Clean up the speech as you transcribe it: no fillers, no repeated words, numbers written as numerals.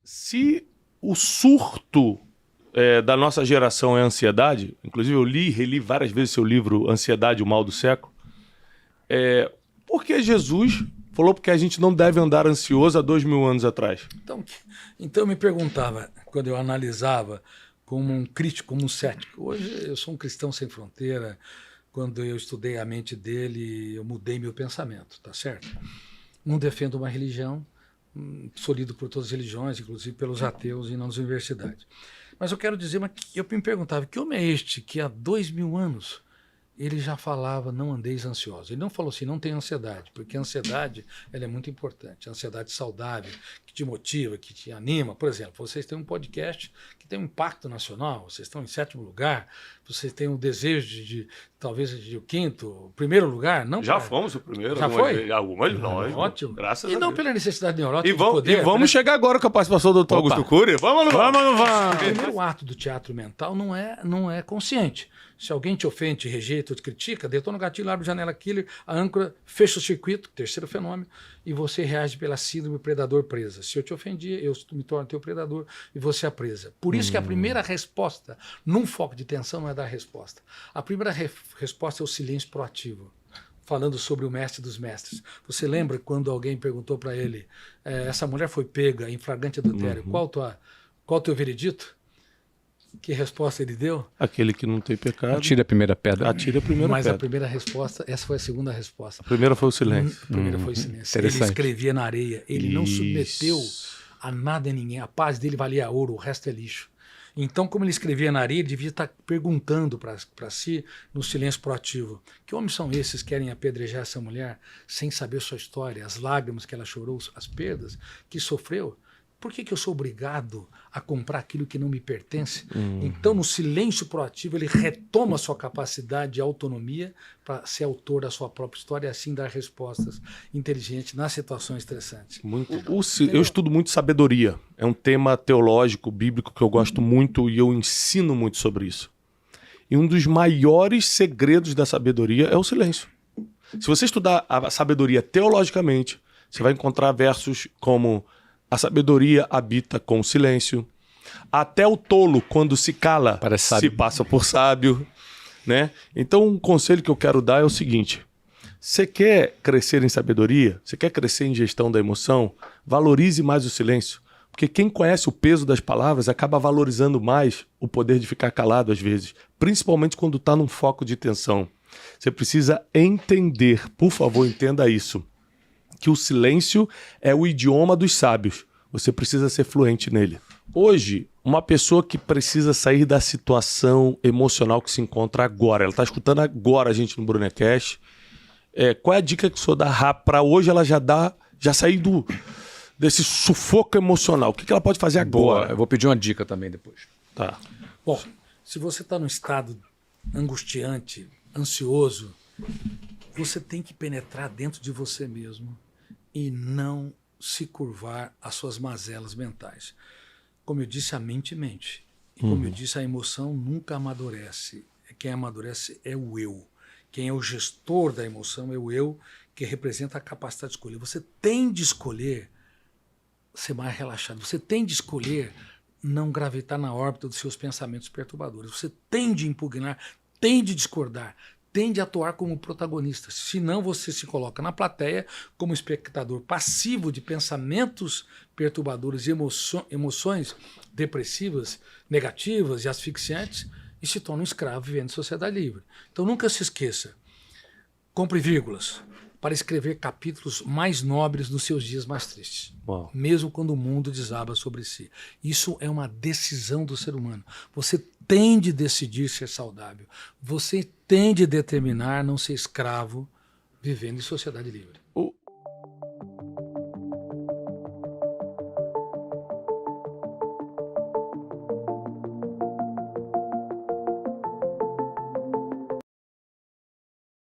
Se o surto da nossa geração é a ansiedade, inclusive eu li e reli várias vezes seu livro Ansiedade, o Mal do Século, por que Jesus falou que a gente não deve andar ansioso há 2000 anos atrás? Então eu me perguntava, quando eu analisava como um crítico, como um cético. Hoje eu sou um cristão sem fronteira. Quando eu estudei a mente dele, eu mudei meu pensamento, tá certo? Não defendo uma religião, sou lido por todas as religiões, inclusive pelos ateus e nas universidades. Mas eu quero dizer que eu me perguntava, que homem é este que há 2000 anos ele já falava, não andeis ansiosos. Ele não falou assim, não tenha ansiedade, porque a ansiedade ela é muito importante. A ansiedade saudável, que te motiva, que te anima. Por exemplo, vocês têm um podcast que tem um impacto nacional, vocês estão em 7º lugar, vocês têm um desejo de talvez de o 5º, primeiro lugar. Não já fomos o primeiro. Já foi? Algumas nós. Ótimo. Graças a Não Deus. pela necessidade neurótica de poder. E vamos chegar agora com a participação do Dr. Augusto Cury. Vamos. O primeiro ato do teatro mental não é consciente. Se alguém te ofende, te rejeita ou te critica, detona o gatilho, abre a janela killer, a âncora fecha o circuito, terceiro fenômeno, e você reage pela síndrome predador-presa. Se eu te ofendi, eu me torno teu predador e você é a presa. Por isso que a primeira resposta, num foco de tensão, não é dar resposta. A primeira resposta é o silêncio proativo. Falando sobre o mestre dos mestres. Você lembra quando alguém perguntou para ele, essa mulher foi pega em flagrante adultério, qual o teu veredito? Que resposta ele deu? Aquele que não tem pecado. Atire a primeira pedra. Atire a primeira Mas pedra. a primeira resposta, essa foi a segunda resposta. A primeira foi o silêncio. A primeira foi o silêncio. Ele escrevia na areia. Ele não submeteu a nada e ninguém. A paz dele valia ouro, o resto é lixo. Então, como ele escrevia na areia, ele devia estar perguntando para si, no silêncio proativo, que homens são esses que querem apedrejar essa mulher sem saber sua história, as lágrimas que ela chorou, as perdas que sofreu? Por que eu sou obrigado a comprar aquilo que não me pertence? Então, no silêncio proativo, ele retoma a sua capacidade de autonomia para ser autor da sua própria história e assim dar respostas inteligentes nas situações estressantes. Eu estudo muito sabedoria. É um tema teológico, bíblico, que eu gosto muito e eu ensino muito sobre isso. E um dos maiores segredos da sabedoria é o silêncio. Se você estudar a sabedoria teologicamente, você vai encontrar versos como... A sabedoria habita com o silêncio. Até o tolo, quando se cala, se passa por sábio. Né? Então, um conselho que eu quero dar é o seguinte. Você quer crescer em sabedoria? Você quer crescer em gestão da emoção? Valorize mais o silêncio. Porque quem conhece o peso das palavras acaba valorizando mais o poder de ficar calado às vezes. Principalmente quando está num foco de tensão. Você precisa entender, por favor, entenda isso. Que o silêncio é o idioma dos sábios. Você precisa ser fluente nele. Hoje, uma pessoa que precisa sair da situação emocional que se encontra agora, ela está escutando agora a gente no Brunecast, qual é a dica que o senhor dá para hoje ela já sair desse sufoco emocional? O que ela pode fazer agora? Boa, eu vou pedir uma dica também depois. Tá. Bom, se você está num estado angustiante, ansioso, você tem que penetrar dentro de você mesmo e não se curvar às suas mazelas mentais. Como eu disse, a mente mente. E como eu disse, a emoção nunca amadurece. Quem amadurece é o eu. Quem é o gestor da emoção é o eu, que representa a capacidade de escolher. Você tem de escolher ser mais relaxado. Você tem de escolher não gravitar na órbita dos seus pensamentos perturbadores. Você tem de impugnar, tem de discordar, tem de atuar como protagonista. Senão você se coloca na plateia como espectador passivo de pensamentos perturbadores e emoções depressivas, negativas e asfixiantes e se torna um escravo vivendo em sociedade livre. Então nunca se esqueça, compre vírgulas para escrever capítulos mais nobres nos seus dias mais tristes. Uau. Mesmo quando o mundo desaba sobre si. Isso é uma decisão do ser humano. Você tem de decidir ser saudável. Você tem de determinar não ser escravo vivendo em sociedade livre.